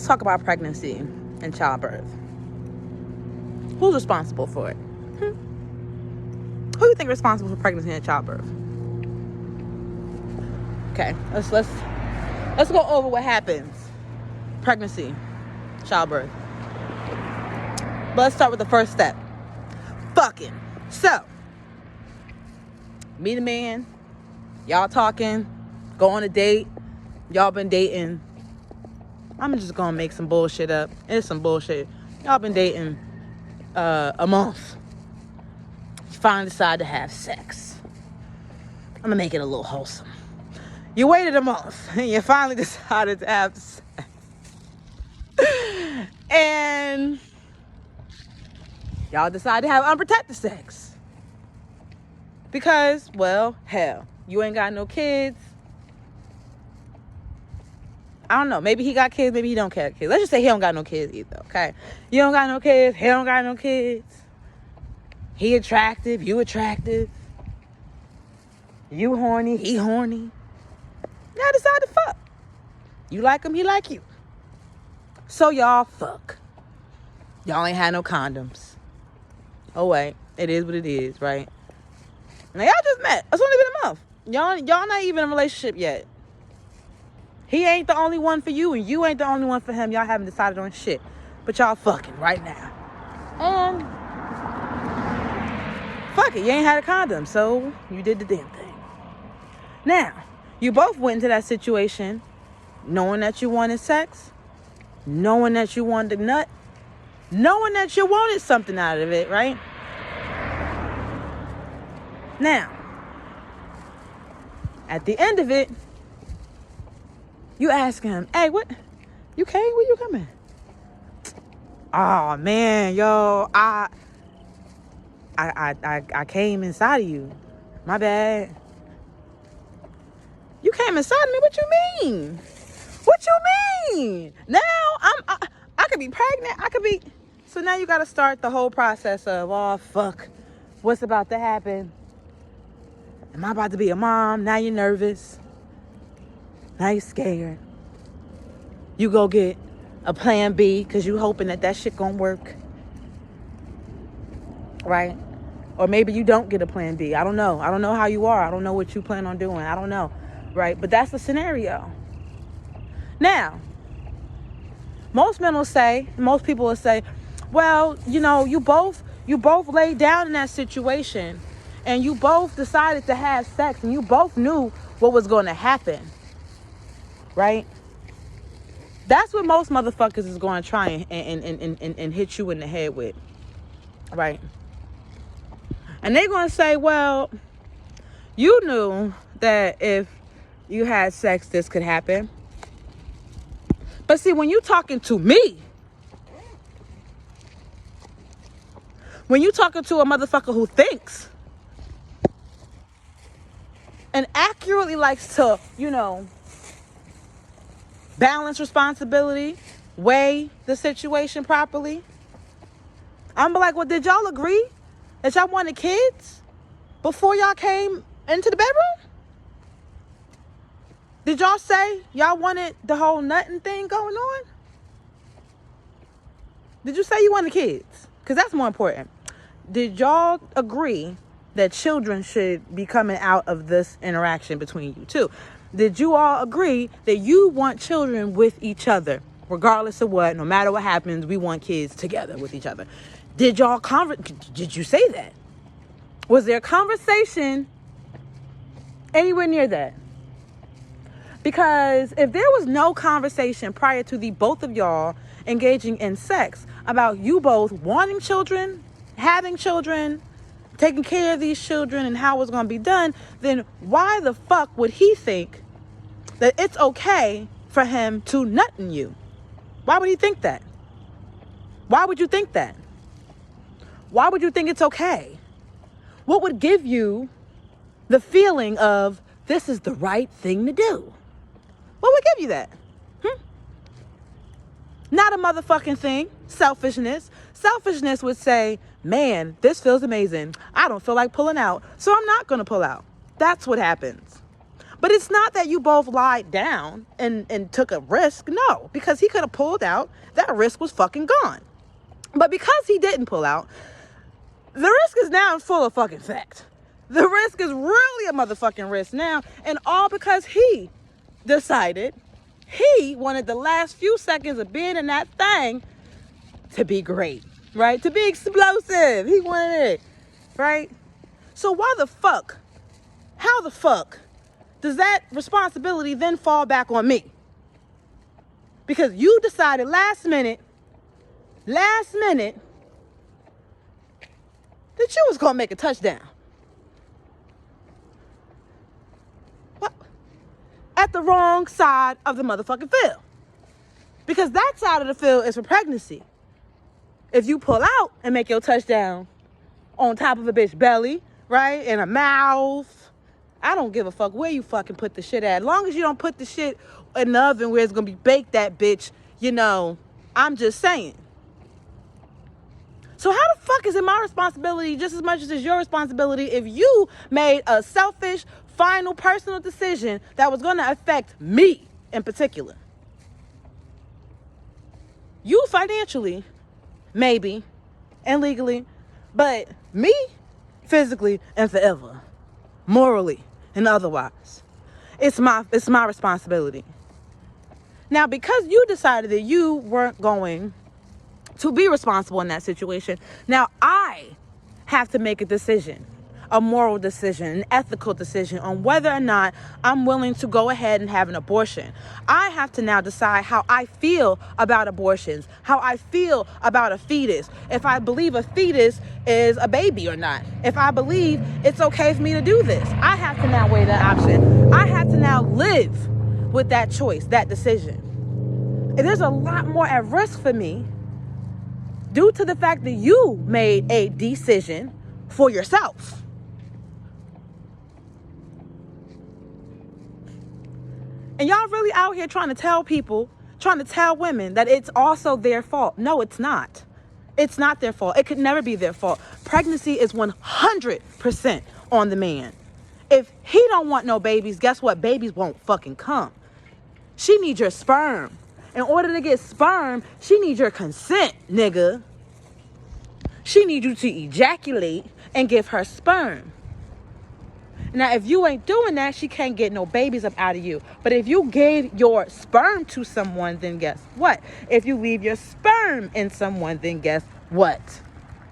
let's talk about pregnancy and childbirth. Who's responsible for it? Who do you think is responsible for pregnancy and childbirth? Okay, let's go over what happens. Pregnancy, childbirth. But let's start with the first step. Fucking. So, meet a man. Y'all talking. Go on a date. Y'all been dating. I'm just gonna make some bullshit up. It's some bullshit. Y'all been dating a month. You finally decide to have sex. I'm gonna make it a little wholesome. You waited a month and you finally decided to have sex. And y'all decide to have unprotected sex. Because, well, hell, you ain't got no kids. I don't know. Maybe he got kids. Maybe he don't got kids. Let's just say he don't got no kids either, okay? You don't got no kids. He don't got no kids. He attractive. You attractive. You horny. He horny. Y'all decide to fuck. You like him. He like you. So y'all fuck. Y'all ain't had no condoms. Oh, wait. It is what it is, right? Now, y'all just met. It's only been a month. Y'all not even in a relationship yet. He ain't the only one for you, and you ain't the only one for him. Y'all haven't decided on shit. But y'all fucking right now. And fuck it. You ain't had a condom, so you did the damn thing. Now, you both went into that situation knowing that you wanted sex, knowing that you wanted to nut, knowing that you wanted something out of it, right? Now, at the end of it, you ask him, hey, what? You came? Where you coming? Oh, man, yo, I came inside of you. My bad. You came inside of me? What you mean? What you mean? Now, I could be pregnant. I could be... So now you got to start the whole process of, oh, fuck. What's about to happen? Am I about to be a mom? Now you're nervous. Now you're scared. You go get a plan B because you hoping that shit gonna work. Right? Or maybe you don't get a plan B. I don't know. I don't know how you are. I don't know what you plan on doing. I don't know. Right? But that's the scenario. Now, most people will say, well, you know, you both laid down in that situation and you both decided to have sex and you both knew what was going to happen. Right? That's what most motherfuckers is going to try and hit you in the head with. Right? And they're going to say, well, you knew that if you had sex, this could happen. But see, when you talking to me, when you talking to a motherfucker who thinks and accurately likes to, you know, balance responsibility, weigh the situation properly, I'm like, well, did y'all agree that y'all wanted kids before y'all came into the bedroom? Did y'all say y'all wanted the whole nutting thing going on? Did you say you wanted kids? Because that's more important. Did y'all agree that children should be coming out of this interaction between you two? Did you all agree that you want children with each other? Regardless of what, no matter what happens, we want kids together with each other. Did y'all did you say that? Was there a conversation anywhere near that? Because if there was no conversation prior to the both of y'all engaging in sex about you both wanting children, having children, taking care of these children and how it's going to be done, then why the fuck would he think that it's okay for him to nut in you? Why would he think that? Why would you think that? Why would you think it's okay? What would give you the feeling of this is the right thing to do? What would give you that? Not a motherfucking thing. Selfishness. Selfishness would say, man, this feels amazing. I don't feel like pulling out, so I'm not going to pull out. That's what happens. But it's not that you both lied down and took a risk. No, because he could have pulled out. That risk was fucking gone. But because he didn't pull out, the risk is now in full of fucking effect. The risk is really a motherfucking risk now. And all because he decided he wanted the last few seconds of being in that thing to be great, right? To be explosive. He wanted it, right? So why the fuck, how the fuck does that responsibility then fall back on me? Because you decided last minute, that you was gonna make a touchdown. What? At the wrong side of the motherfucking field. Because that side of the field is for pregnancy. If you pull out and make your touchdown on top of a bitch belly, right, in a mouth, I don't give a fuck where you fucking put the shit at. As long as you don't put the shit in the oven where it's gonna be baked, that bitch, you know, I'm just saying. So how the fuck is it my responsibility just as much as it's your responsibility if you made a selfish, final, personal decision that was going to affect me in particular? You financially, maybe, and legally, but me physically and forever, morally and otherwise. It's my responsibility. Now, because you decided that you weren't going to be responsible in that situation, now I have to make a decision, a moral decision, an ethical decision on whether or not I'm willing to go ahead and have an abortion. I have to now decide how I feel about abortions, how I feel about a fetus, if I believe a fetus is a baby or not, if I believe it's okay for me to do this. I have to now weigh that option. I have to now live with that choice, that decision. And there's a lot more at risk for me due to the fact that you made a decision for yourself. And y'all really out here trying to tell people, trying to tell women that it's also their fault. No, it's not. It's not their fault. It could never be their fault. Pregnancy is 100% on the man. If he don't want no babies, guess what? Babies won't fucking come. She needs your sperm. In order to get sperm, she needs your consent, nigga. She needs you to ejaculate and give her sperm. Now, if you ain't doing that, she can't get no babies up out of you. But if you gave your sperm to someone, then guess what? If you leave your sperm in someone, then guess what,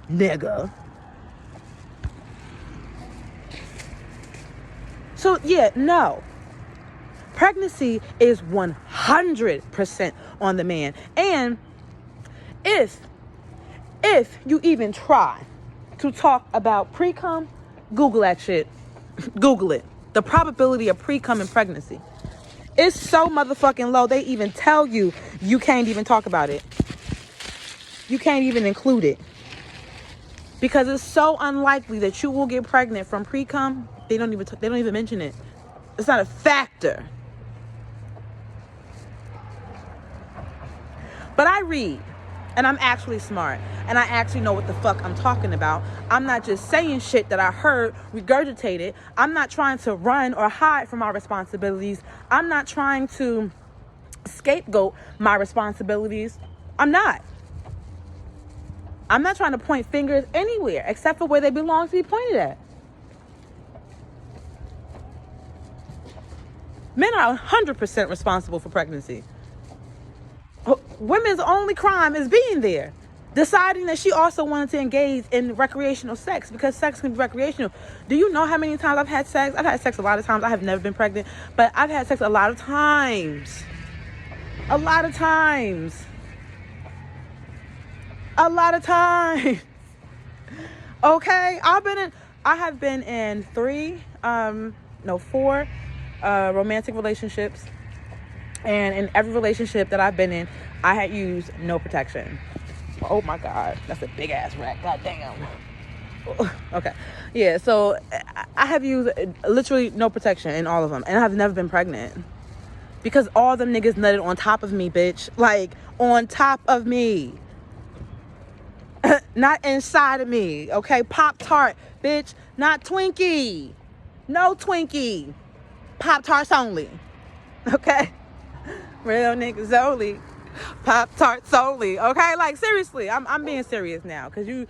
nigga? So, yeah, no. Pregnancy is 100% on the man. And if you even try to talk about pre-cum, Google that shit. Google it. The probability of pre-cum in pregnancy is so motherfucking low. They even tell you can't even talk about it. You can't even include it. Because it's so unlikely that you will get pregnant from pre-cum. They don't even mention it. It's not a factor. But I read, and I'm actually smart, and I actually know what the fuck I'm talking about. I'm not just saying shit that I heard regurgitated. I'm not trying to run or hide from my responsibilities. I'm not trying to scapegoat my responsibilities. I'm not trying to point fingers anywhere except for where they belong to be pointed at. Men are 100% responsible for pregnancy. Women's only crime is being there, deciding that she also wanted to engage in recreational sex, because sex can be recreational. Do you know how many times I've had sex? I've had sex a lot of times. I have never been pregnant, but I've had sex a lot of times. A lot of times. Okay, I have been in 4 romantic relationships. And in every relationship that I've been in, I had used no protection. Oh my God, that's a big ass rack. God damn. Okay. Yeah, so I have used literally no protection in all of them. And I have never been pregnant. Because all them niggas nutted on top of me, bitch. Like, on top of me. Not inside of me. Okay? Pop-Tart, bitch. Not Twinkie. No Twinkie. Pop-Tarts only. Okay? Real niggas only. Pop-Tarts only. Okay? Like, seriously, I'm being serious now. Because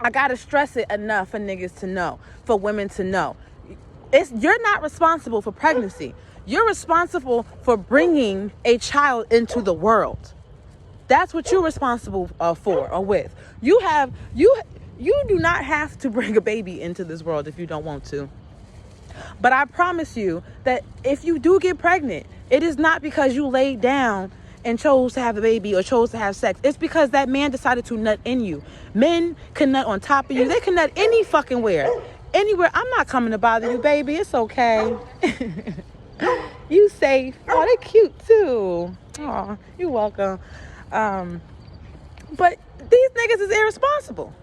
I gotta stress it enough for niggas to know, for women to know. You're not responsible for pregnancy. You're responsible for bringing a child into the world. That's what you're responsible for or with. You do not have to bring a baby into this world if you don't want to. But I promise you that if you do get pregnant, it is not because you laid down and chose to have a baby or chose to have sex. It's because that man decided to nut in you. Men can nut on top of you. They can nut any fucking where. Anywhere. I'm not coming to bother you, baby. It's okay. You safe. Oh, they cute too. Oh, you're welcome. But these niggas is irresponsible.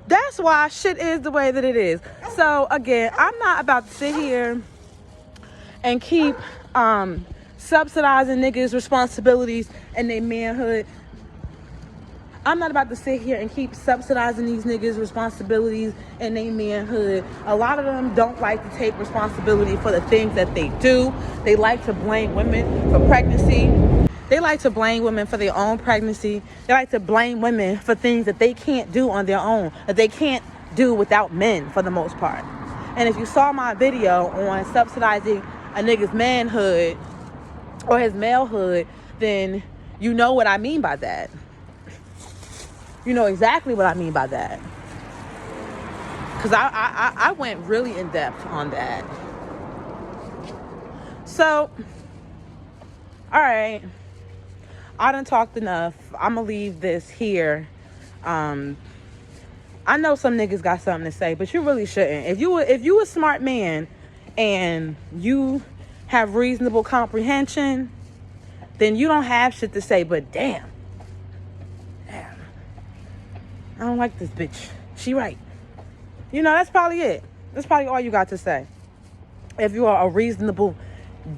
That's why shit is the way that it is. So again, I'm not about to sit here and keep subsidizing niggas' responsibilities and their manhood. I'm not about to sit here and keep subsidizing these niggas' responsibilities and their manhood. A lot of them don't like to take responsibility for the things that they do. They like to blame women for pregnancy. They like to blame women for their own pregnancy. They like to blame women for things that they can't do on their own, that they can't do without men for the most part. And if you saw my video on subsidizing a nigga's manhood or his malehood, then you know what I mean by that. You know exactly what I mean by that. Because I went really in depth on that. So, all right. I done talked enough. I'm going to leave this here. I know some niggas got something to say, but you really shouldn't. If you a smart man and you have reasonable comprehension, then you don't have shit to say. But damn, I don't like this bitch. She right. You know, that's probably it. That's probably all you got to say. If you are a reasonable,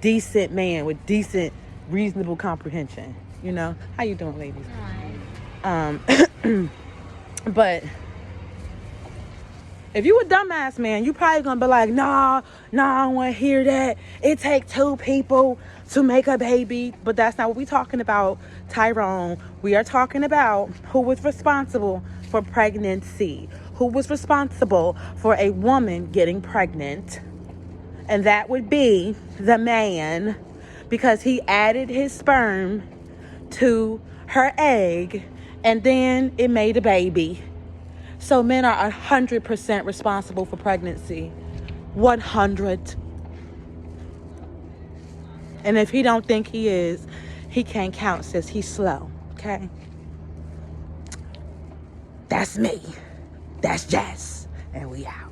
decent man with decent, reasonable comprehension. You know, how you doing, ladies? Hi. But if you a dumbass man, you probably gonna be like, nah, I don't want to hear that. It take two people to make a baby. But that's not what we talking about, Tyrone. We are talking about who was responsible for pregnancy, who was responsible for a woman getting pregnant, and that would be the man, because he added his sperm to her egg and then it made a baby. So men are 100% responsible for pregnancy. 100. And if he don't think he is, he can't count, sis. He's slow. Okay? That's me. That's Jess. And we out.